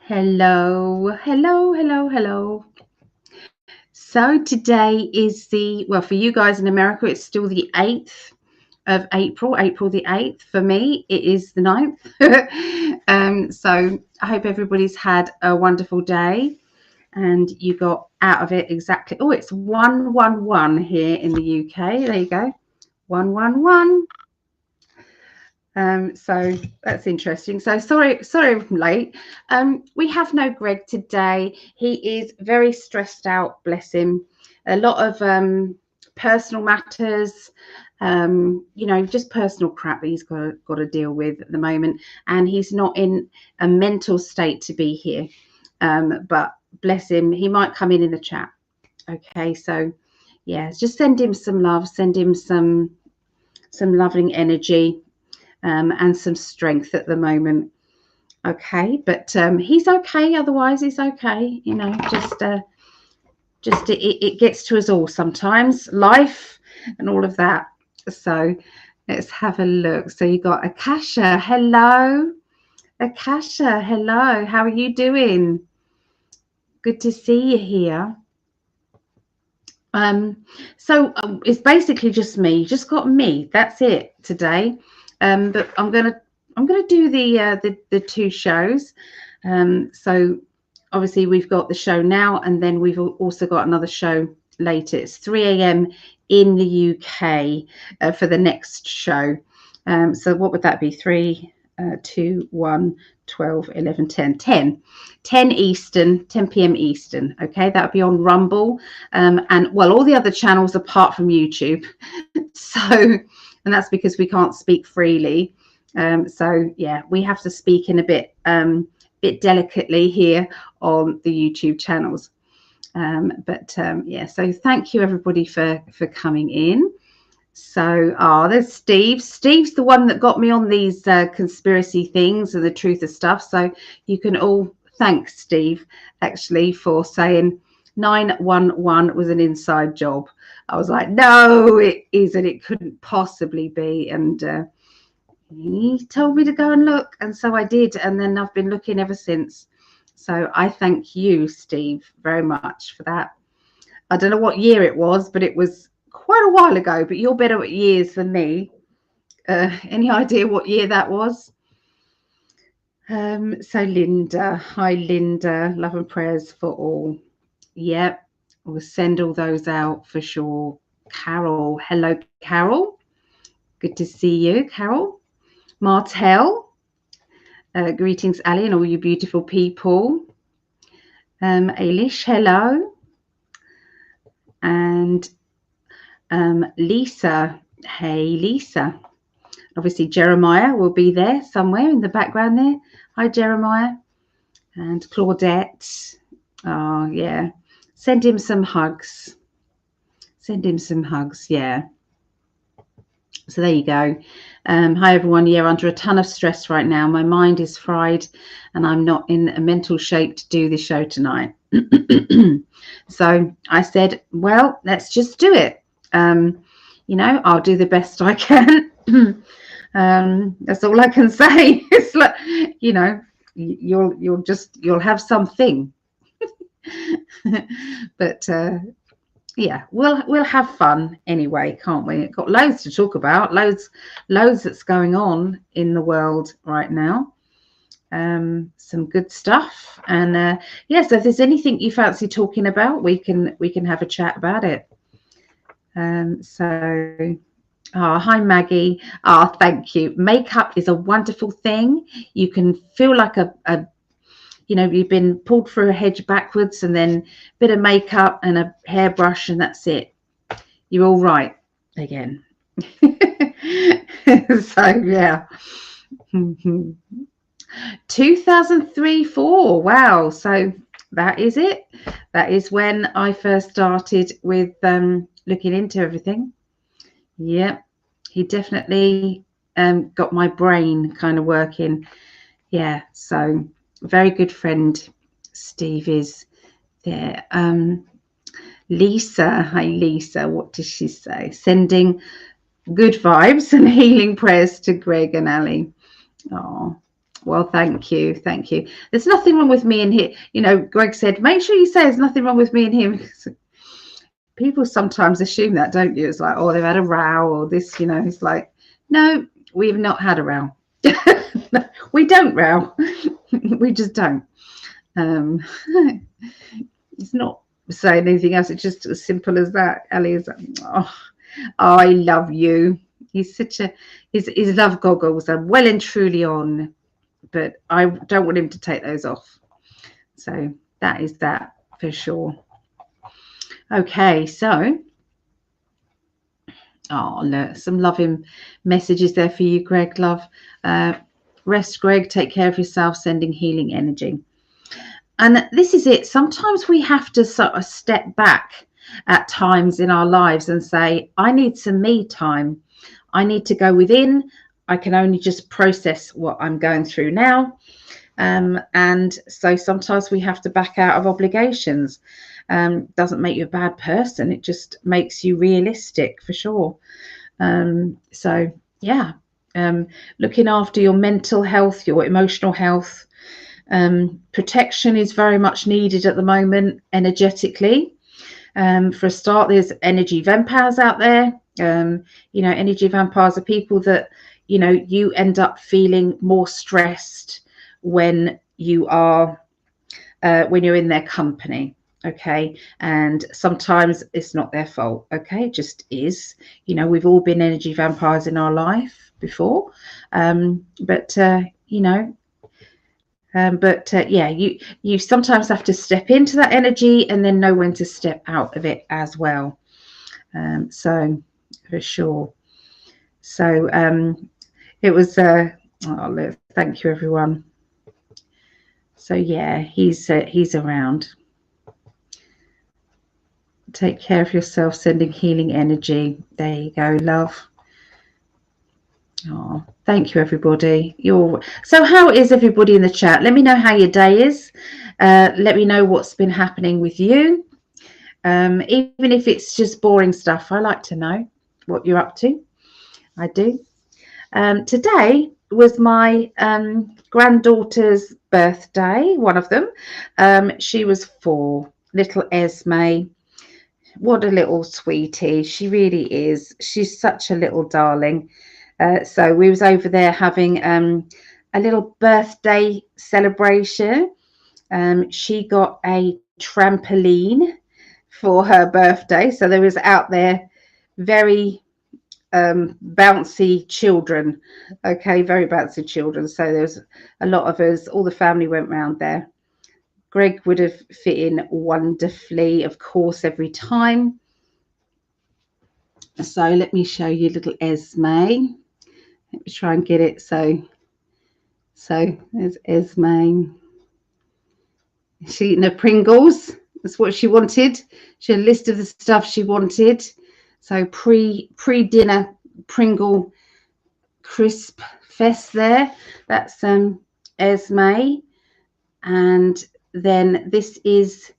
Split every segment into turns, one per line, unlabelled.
Hello, hello, hello, hello. So today is well, for you guys in America, it's still the 8th of April, April the 8th. For me, it is the 9th. So I hope everybody's had a wonderful day and you got out of it exactly. Oh, it's 111 here in the UK. There you go. 111. So that's interesting. So sorry I'm late. We have no Greg today. He is very stressed out, bless him. A lot of personal matters, just personal crap that he's got to deal with at the moment, and he's not in a mental state to be here. But bless him, he might come in the chat. Okay, so yeah, just send him some love, send him some loving energy. And some strength at the moment. Okay, but he's okay. Otherwise, he's okay. It gets to us all sometimes, life and all of that. So let's have a look. So you got Akasha. Hello, Akasha. Hello. How are you doing? Good to see you here. So it's basically just me. You just got me. That's it today. But I'm gonna do the two shows. So obviously we've got the show now, and then we've also got another show later. It's 3 a.m. in the UK for the next show. So what would that be? 3, 2, 1, 12, 11, 10 Eastern, 10 p.m. Eastern. Okay, that would be on Rumble, and well, all the other channels apart from YouTube. So, and that's because we can't speak freely. So yeah, we have to speak in a bit delicately here on the YouTube channels. Yeah, so thank you everybody for coming in. So, there's Steve. Steve's the one that got me on these conspiracy things and the truth of stuff. So you can all thank Steve actually for saying 911 was an inside job. I was like, no, it isn't. It couldn't possibly be. And he told me to go and look, and so I did. And then I've been looking ever since. So I thank you, Steve, very much for that. I don't know what year it was, but it was quite a while ago. But you're better at years than me. Any idea what year that was? So Linda, hi Linda, love and prayers for all. Yep, we'll send all those out for sure. Carol, hello Carol, good to see you, Carol. Martel, greetings Ali and all you beautiful people. Ailish, hello. And Lisa, hey Lisa. Obviously Jeremiah will be there somewhere in the background there. Hi Jeremiah. And Claudette. Oh yeah, send him some hugs. Send him some hugs, yeah. So there you go. Hi everyone. Yeah, under a ton of stress right now. My mind is fried and I'm not in a mental shape to do the show tonight. So I said, well, let's just do it. I'll do the best I can. That's all I can say. It's like, you'll have something. But yeah, we'll have fun anyway, can't we? Got loads to talk about, loads that's going on in the world right now. Some good stuff, and yeah, so if there's anything you fancy talking about, we can have a chat about it. Hi Maggie. Thank you. Makeup is a wonderful thing. You can feel like you've been pulled through a hedge backwards, and then a bit of makeup and a hairbrush, and that's it. You're all right again. So yeah. 2003-4. Wow. So that is it. That is when I first started with looking into everything. Yep. He definitely got my brain kind of working. Yeah. So very good friend Steve is there. Lisa, hi Lisa, what does she say? Sending good vibes and healing prayers to Greg and Ali. Oh, Well, thank you. Thank you. There's nothing wrong with me and him. You know, Greg said, make sure you say there's nothing wrong with me and him. People sometimes assume that, don't you? It's like, oh, they've had a row or this, you know. It's like, no, we've not had a row. We don't row. We just don't. It's not saying anything else. It's just as simple as that. Ali is like, oh, I love you. He's such a, his love goggles are well and truly on, but I don't want him to take those off. So that is that for sure. Okay, so, oh, look, some loving messages there for you, Greg, love. Rest, Greg, take care of yourself, sending healing energy. And this is it. Sometimes we have to sort of step back at times in our lives and say, I need some me time. I need to go within. I can only just process what I'm going through now. And so sometimes we have to back out of obligations. Doesn't make you a bad person. It just makes you realistic for sure. So yeah, looking after your mental health, your emotional health. Protection is very much needed at the moment energetically. For a start, there's energy vampires out there. You know, energy vampires are people that, you know, you end up feeling more stressed when you are when you're in their company. Okay, and sometimes it's not their fault. Okay, it just is. You know, we've all been energy vampires in our life before, but you know, yeah, you sometimes have to step into that energy and then know when to step out of it as well. So for sure. So it was oh, look, thank you everyone. So yeah, he's around. Take care of yourself, sending healing energy. There you go, love. Oh, thank you, everybody. So how is everybody in the chat? Let me know how your day is. Let me know what's been happening with you. Even if it's just boring stuff, I like to know what you're up to. I do. Today was my granddaughter's birthday, one of them. She was 4, little Esme. What a little sweetie. She really is. She's such a little darling. So we was over there having a little birthday celebration. She got a trampoline for her birthday. So there was out there very bouncy children. Okay, very bouncy children. So there's a lot of us. All the family went round there. Greg would have fit in wonderfully, of course, every time. So let me show you little Esme. Let me try and get it. So there's Esme. She eating her Pringles. That's what she wanted. She had a list of the stuff she wanted. So pre-dinner Pringle crisp fest there. That's Esme. And then this is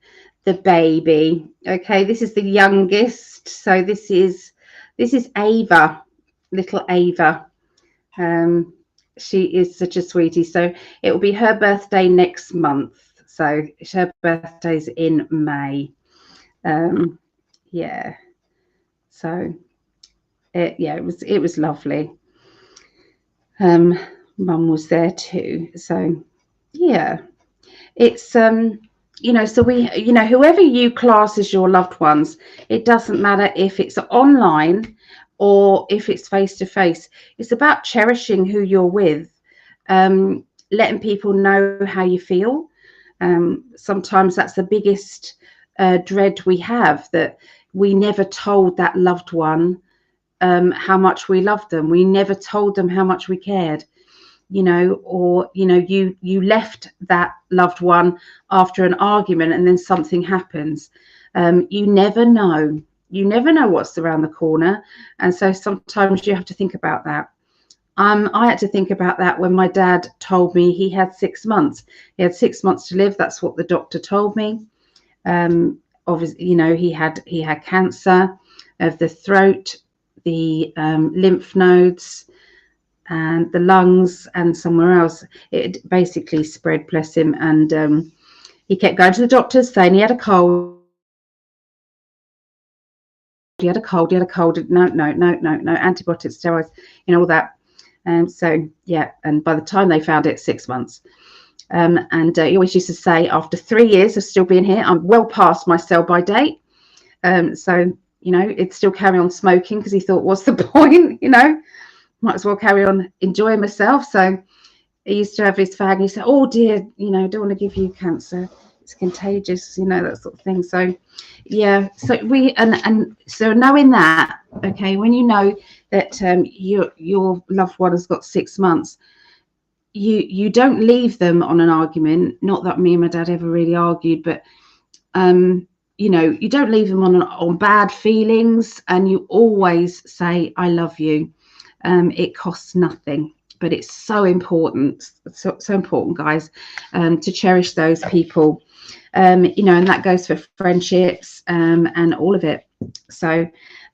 the baby. Okay, this is the youngest. So this is Ava, little Ava. She is such a sweetie. So it will be her birthday next month. So her birthday's in May. Yeah. So yeah, it was lovely. Mum was there too. So yeah, it's you know, so we, you know, whoever you class as your loved ones, it doesn't matter if it's online or if it's face to face. It's about cherishing who you're with, letting people know how you feel. Sometimes that's the biggest dread we have, that we never told that loved one how much we loved them. We never told them how much we cared, you know, or, you know, you left that loved one after an argument and then something happens. You never know. You never know what's around the corner. And so sometimes you have to think about that. I had to think about that when my dad told me he had 6 months. He had 6 months to live. That's what the doctor told me. Obviously, you know, he had cancer of the throat, the lymph nodes, and the lungs and somewhere else. It basically spread, bless him. And he kept going to the doctors saying he had a cold. He had a cold. No, antibiotics, steroids, all that. So yeah, and by the time they found it, 6 months. And he always used to say, after 3 years of still being here, I'm well past my sell-by date. So it'd still carry on smoking, because he thought, what's the point? Might as well carry on enjoying myself. So he used to have his fag, and he said, oh dear, don't want to give you cancer, it's contagious, that sort of thing. So yeah, so we and so knowing that, okay, when you know that your loved one has got 6 months, you don't leave them on an argument. Not that me and my dad ever really argued, but you don't leave them on bad feelings, and you always say, I love you. It costs nothing, but it's so important, so important, guys, to cherish those people, and that goes for friendships, and all of it. So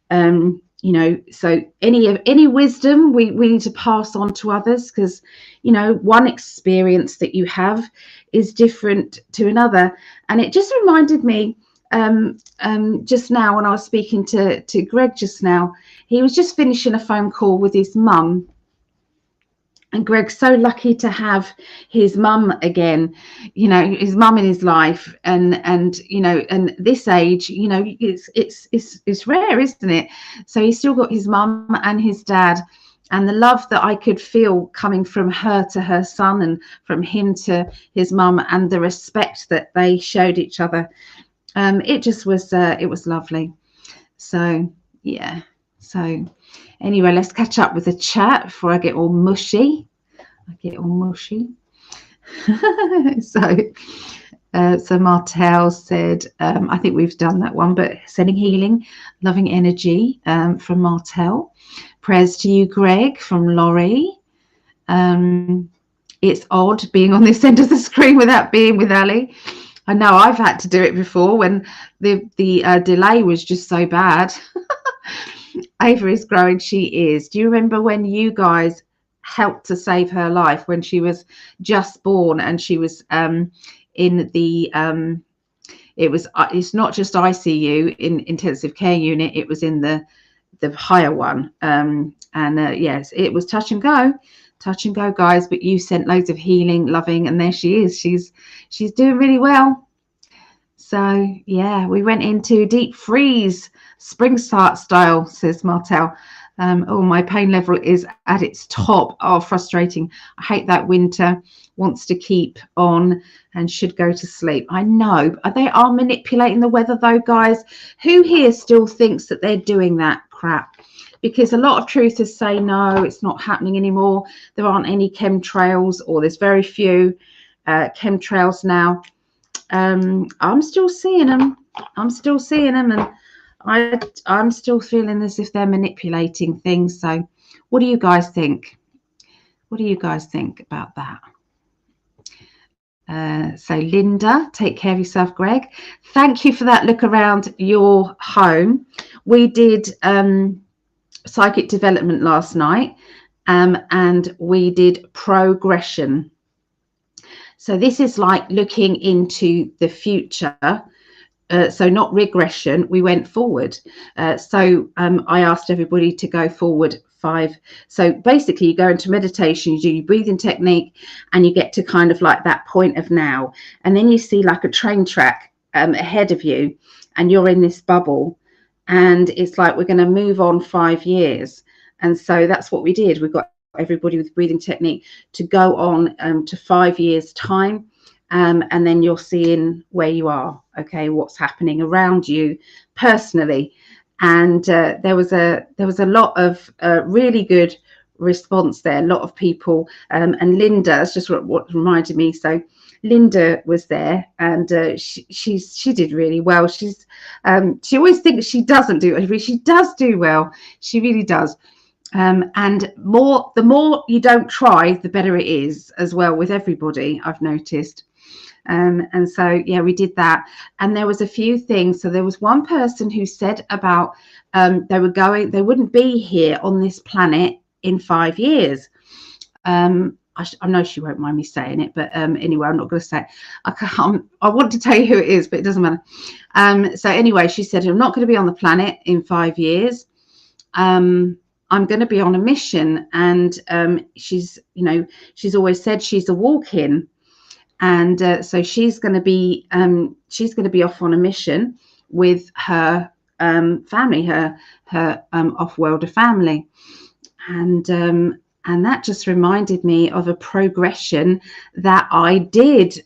so any wisdom we need to pass on to others, because one experience that you have is different to another. And it just reminded me, just now, when I was speaking to Greg just now, he was just finishing a phone call with his mum. And Greg's so lucky to have his mum again, his mum in his life, and this age, it's rare, isn't it? So he's still got his mum and his dad, and the love that I could feel coming from her to her son, and from him to his mum, and the respect that they showed each other. It just was, it was lovely. So yeah. So anyway, let's catch up with the chat before I get all mushy. So Martel said, I think we've done that one, but sending healing, loving energy, from Martel. Prayers to you, Greg, from Laurie. It's odd being on this end of the screen without being with Ali. I know I've had to do it before when the delay was just so bad. Ava is growing. She is. Do you remember when you guys helped to save her life when she was just born, and she was in the it's not just ICU, in intensive care unit, it was in the higher one, yes, it was touch and go, guys, but you sent loads of healing, loving, and there she is. She's doing really well. So yeah, we went into deep freeze, spring start style, says Martel. Oh, my pain level is at its top. Oh, frustrating. I hate that winter. Wants to keep on and should go to sleep. I know. They are manipulating the weather though, guys. Who here still thinks that they're doing that crap? Because a lot of truthers say, no, it's not happening anymore. There aren't any chemtrails, or there's very few chemtrails now. I'm still seeing them. And I'm still feeling as if they're manipulating things. So what do you guys think? What do you guys think about that? So Linda, take care of yourself, Greg. Thank you for that look around your home. We did psychic development last night, and we did progression. So this is like looking into the future. So not regression, we went forward. So I asked everybody to go forward 5. So basically you go into meditation, you do your breathing technique, and you get to kind of like that point of now. And then you see like a train track ahead of you, and you're in this bubble. And it's like, we're going to move on 5 years. And so that's what we did. We got everybody with breathing technique to go on to 5 years time. And then you're seeing where you are, okay, what's happening around you personally. And there was a lot of really good response there. A lot of people, and Linda, that's just what reminded me. So Linda was there, and she did really well. She always thinks she doesn't do it, but she does do well. She really does. And the more you don't try, the better it is as well with everybody, I've noticed. And so yeah, we did that. And there was a few things. So there was one person who said about they wouldn't be here on this planet in 5 years. I know she won't mind me saying it, but anyway, I'm not going to say it. I want to tell you who it is, but it doesn't matter. So anyway, she said, I'm not going to be on the planet in 5 years. I'm going to be on a mission. And she's always said she's a walk-in. And so she's going to be off on a mission with her family, her off-worlder family. And that just reminded me of a progression that I did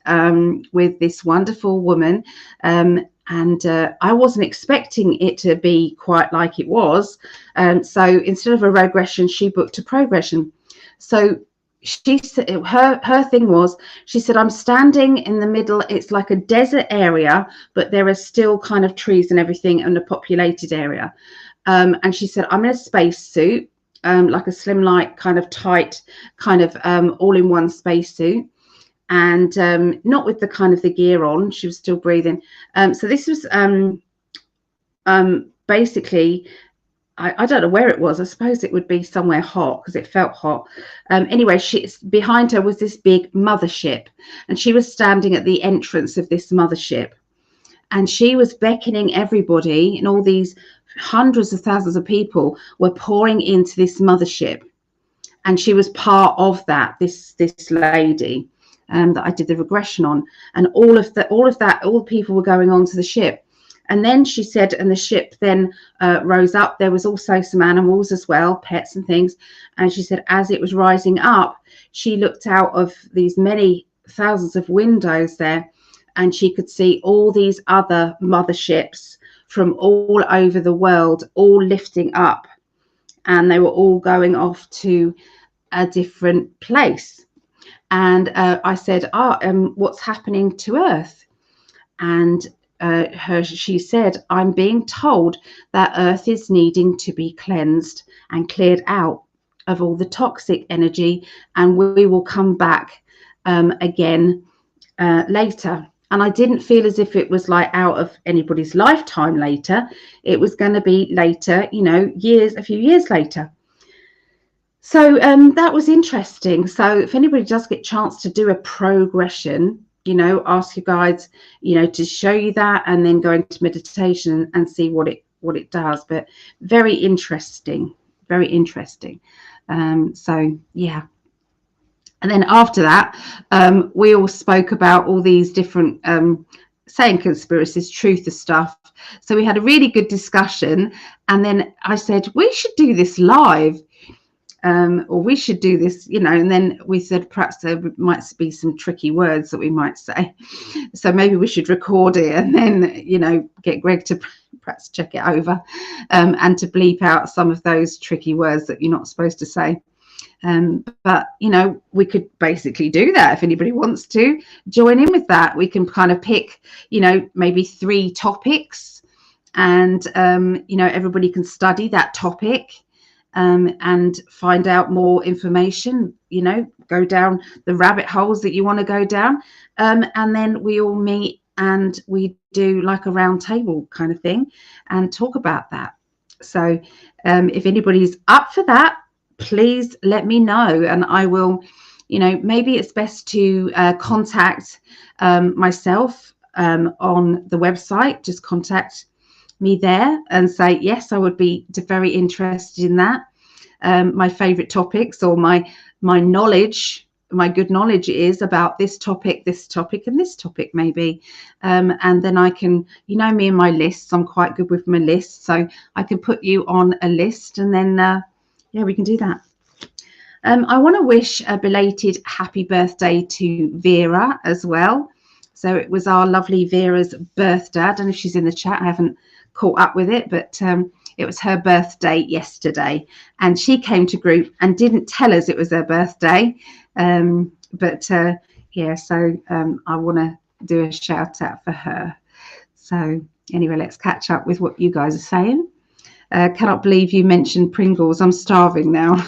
with this wonderful woman. And I wasn't expecting it to be quite like it was. So instead of a regression, she booked a progression. So she said her thing was, she said, I'm standing in the middle. It's like a desert area, but there are still kind of trees and everything in a populated area. And she said, I'm in a spacesuit. Like a slim light kind of tight kind of all-in-one spacesuit, and not with the kind of the gear on. She was still breathing. So this was basically, I don't know where it was. I suppose it would be somewhere hot because it felt hot. Anyway, behind her was this big mothership, and she was standing at the entrance of this mothership, and she was beckoning everybody, and all these hundreds of thousands of people were pouring into this mothership, and she was part of that. This lady that I did the regression on, and all the people were going onto the ship. And then she said, and the ship then rose up. There was also some animals as well, pets and things. And she said, as it was rising up, she looked out of these many thousands of windows there, and she could see all these other motherships from all over the world, all lifting up, and they were all going off to a different place. And I said, what's happening to Earth? And she said, I'm being told that Earth is needing to be cleansed and cleared out of all the toxic energy, and we will come back again later. And I didn't feel as if it was like out of anybody's lifetime later. It was going to be later, a few years later. So that was interesting. So if anybody does get a chance to do a progression, ask your guides, to show you that, and then go into meditation and see what it does. But very interesting, very interesting. So yeah. And then after that, we all spoke about all these different saying conspiracies, truth of stuff. So we had a really good discussion. And then I said, we should do this live, or we should do this, and then we said perhaps there might be some tricky words that we might say. So maybe we should record it and then, get Greg to perhaps check it over and to bleep out some of those tricky words that you're not supposed to say. But we could basically do that. If anybody wants to join in with that, we can kind of pick maybe 3 topics, and everybody can study that topic and find out more information, go down the rabbit holes that you want to go down, and then we all meet and we do like a round table kind of thing and talk about that. So if anybody's up for that, please let me know, and I will, maybe it's best to contact myself on the website. Just contact me there and say, yes, I would be very interested in that. My favorite topics, or my knowledge, my good knowledge is about this topic, and this topic maybe. And then I can, me and my lists, I'm quite good with my lists, so I can put you on a list, and then yeah, we can do that. I want to wish a belated happy birthday to Vera as well. So it was our lovely Vera's birthday. I don't know if she's in the chat. I haven't caught up with it, but it was her birthday yesterday. And she came to group and didn't tell us it was her birthday. Yeah, so I want to do a shout out for her. So anyway, let's catch up with what you guys are saying. Cannot believe you mentioned Pringles. I'm starving now.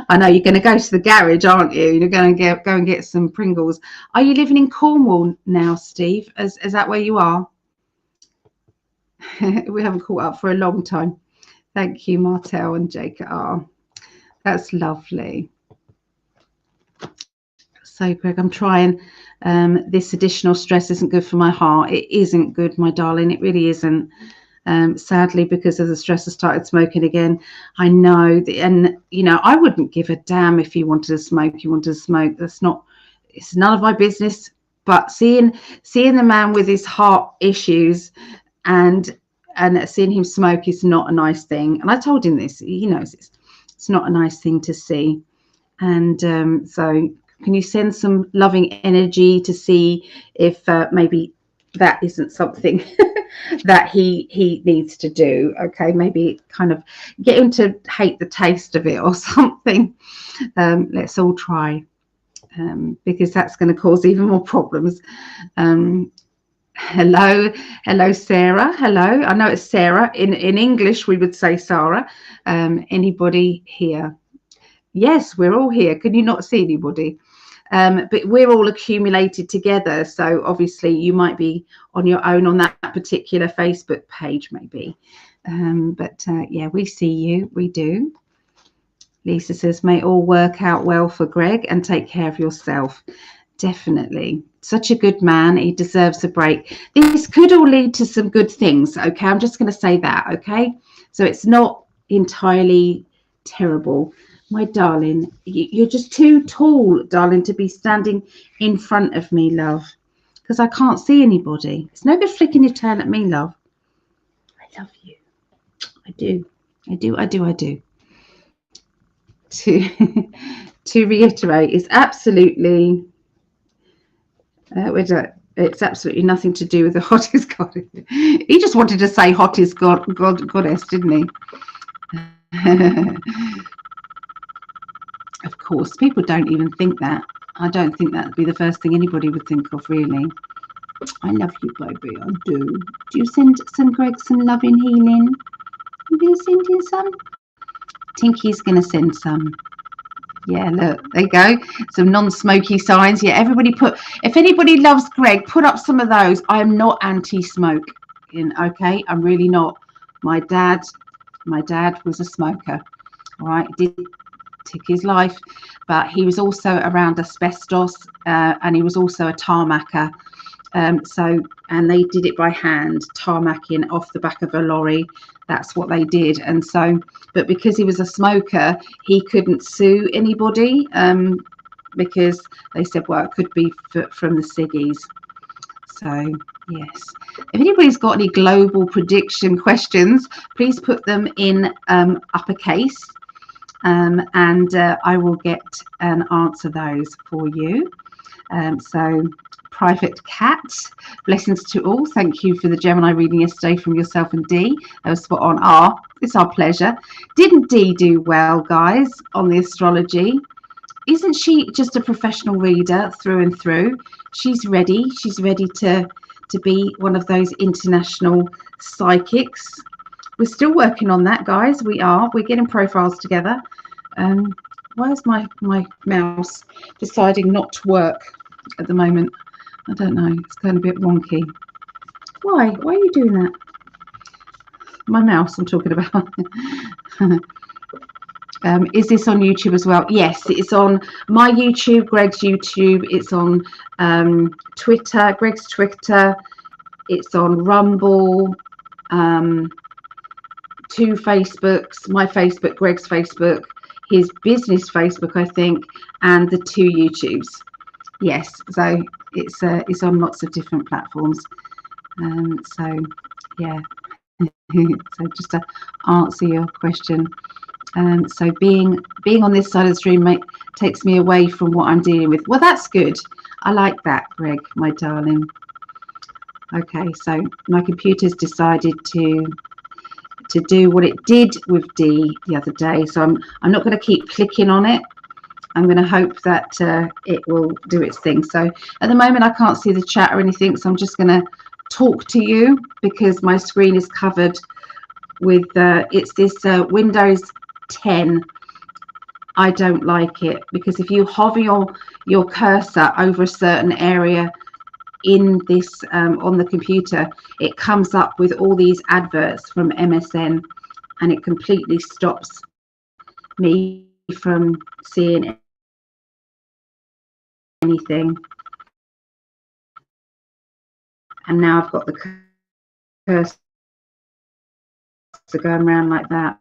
I know you're going to go to the garage, aren't you? You're going to go and get some Pringles. Are you living in Cornwall now, Steve? Is that where you are? We haven't caught up for a long time. Thank you, Martel and Jacob. Oh, that's lovely. So, Greg, I'm trying. This additional stress isn't good for my heart. It isn't good, my darling. It really isn't. Sadly, because of the stress, I started smoking again. I know, and you know, I wouldn't give a damn if you wanted to smoke. You wanted to smoke. It's none of my business. But seeing the man with his heart issues and seeing him smoke is not a nice thing. And I told him this. He knows it's not a nice thing to see. And so, can you send some loving energy to see if maybe that isn't something that he needs to do? Okay, maybe kind of get him to hate the taste of it or something. Let's all try, because that's going to cause even more problems. Hello, Sarah. Hello. I know it's Sarah. In English, we would say Sarah. Anybody here? Yes, we're all here. Can you not see anybody? But we're all accumulated together. So obviously you might be on your own on that particular Facebook page, maybe. Yeah, we see you. We do. Lisa says, may all work out well for Greg and take care of yourself. Definitely. Such a good man. He deserves a break. This could all lead to some good things. Okay, I'm just going to say that. Okay, so it's not entirely terrible. My darling, you're just too tall, darling, to be standing in front of me, love, because I can't see anybody. It's no good flicking your tail at me, love. I love you. I do. I do. I do. I do. To reiterate, it's absolutely it's absolutely nothing to do with the hottest goddess. He just wanted to say hottest goddess, didn't he? Of course, people don't even think that. I don't think that'd be the first thing anybody would think of, really. I love you, baby. I do. Do you send Greg some loving healing? You gonna send him some? Tinky's gonna send some. Yeah, look, there you go. Some non-smoky signs. Yeah, everybody if anybody loves Greg, put up some of those. I am not anti-smoke. Okay, I'm really not. My dad was a smoker. All right, took his life, but he was also around asbestos, and he was also a tarmacker. And they did it by hand, tarmacking off the back of a lorry. That's what they did. And so, but because he was a smoker, he couldn't sue anybody, because they said, well, it could be from the ciggies. So yes, if anybody's got any global prediction questions, please put them in uppercase, and I will get and answer those for you. So Private Cat, blessings to all. Thank you for the Gemini reading yesterday from yourself and Dee. That was spot on. It's our pleasure. Didn't Dee do well, guys, on the astrology? Isn't she just a professional reader through and through? She's ready. She's ready to be one of those international psychics. We're still working on that, guys. We're getting profiles together. Why is my mouse deciding not to work at the moment? I don't know. It's going a bit wonky. Why are you doing that? My mouse I'm talking about. Is this on YouTube as well? Yes, it's on my YouTube, Greg's YouTube. It's on Twitter, Greg's Twitter. It's on Rumble. 2 Facebooks, my Facebook, Greg's Facebook, his business Facebook, I think, and the 2 YouTubes. Yes, so it's on lots of different platforms. So yeah. So just to answer your question, so being on this side of the stream takes me away from what I'm dealing with. Well, that's good. I like that, Greg, my darling. Okay, so my computer's decided to do what it did with Dee the other day. So I'm not going to keep clicking on it. I'm going to hope that it will do its thing. So at the moment I can't see the chat or anything, so I'm just going to talk to you because my screen is covered with it's this Windows 10. I don't like it because if you hover your cursor over a certain area in this on the computer, it comes up with all these adverts from MSN, and it completely stops me from seeing anything. And now I've got the cursor going around like that.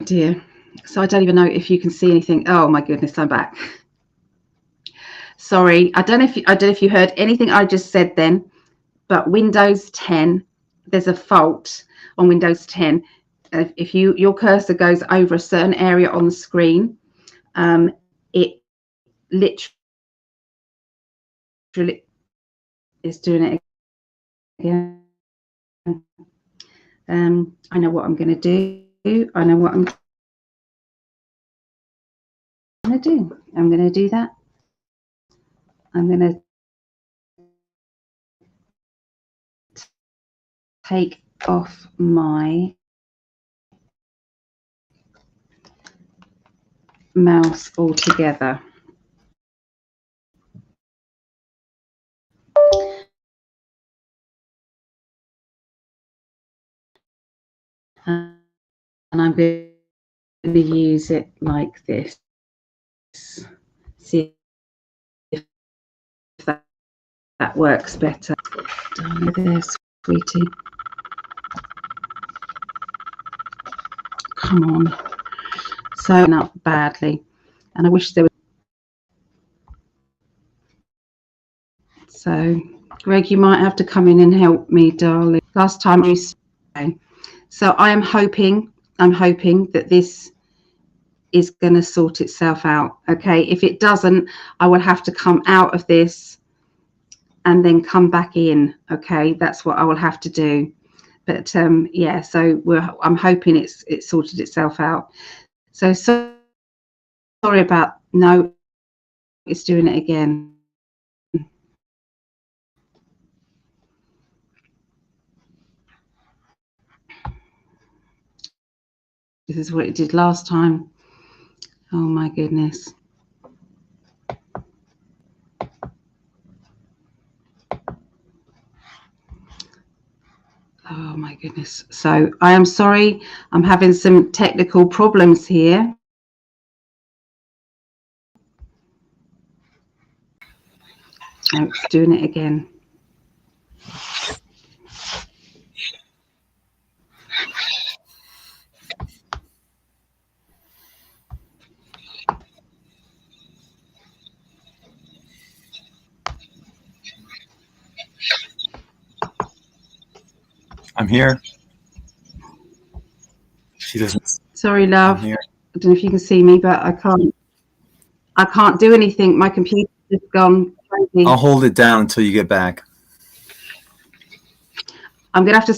Dear. So I don't even know if you can see anything. Oh my goodness, I'm back. Sorry, I don't know if you heard anything I just said then, but Windows 10, there's a fault on Windows 10. If your cursor goes over a certain area on the screen, it literally is doing it again. I know what I'm going to do. I know what I'm going to do. I'm going to do that. I'm going to take off my mouse altogether. And I'm going to use it like this. See if that works better. Down there, sweetie. Come on. So not badly. And I wish there was. So, Greg, you might have to come in and help me, darling. Last time you. So I'm hoping that this is going to sort itself out. Okay, if it doesn't, I will have to come out of this and then come back in. Okay, that's what I will have to do. But yeah, so I'm hoping it's sorted itself out. So sorry about, no, it's doing it again. This is what it did last time. Oh my goodness. Oh my goodness. So I am sorry, I'm having some technical problems here. Oh, it's doing it again.
I'm here. She doesn't.
Sorry, love. I don't know if you can see me, but I can't do anything. My computer's just gone crazy.
I'll hold it down until you get back.
I'm gonna have to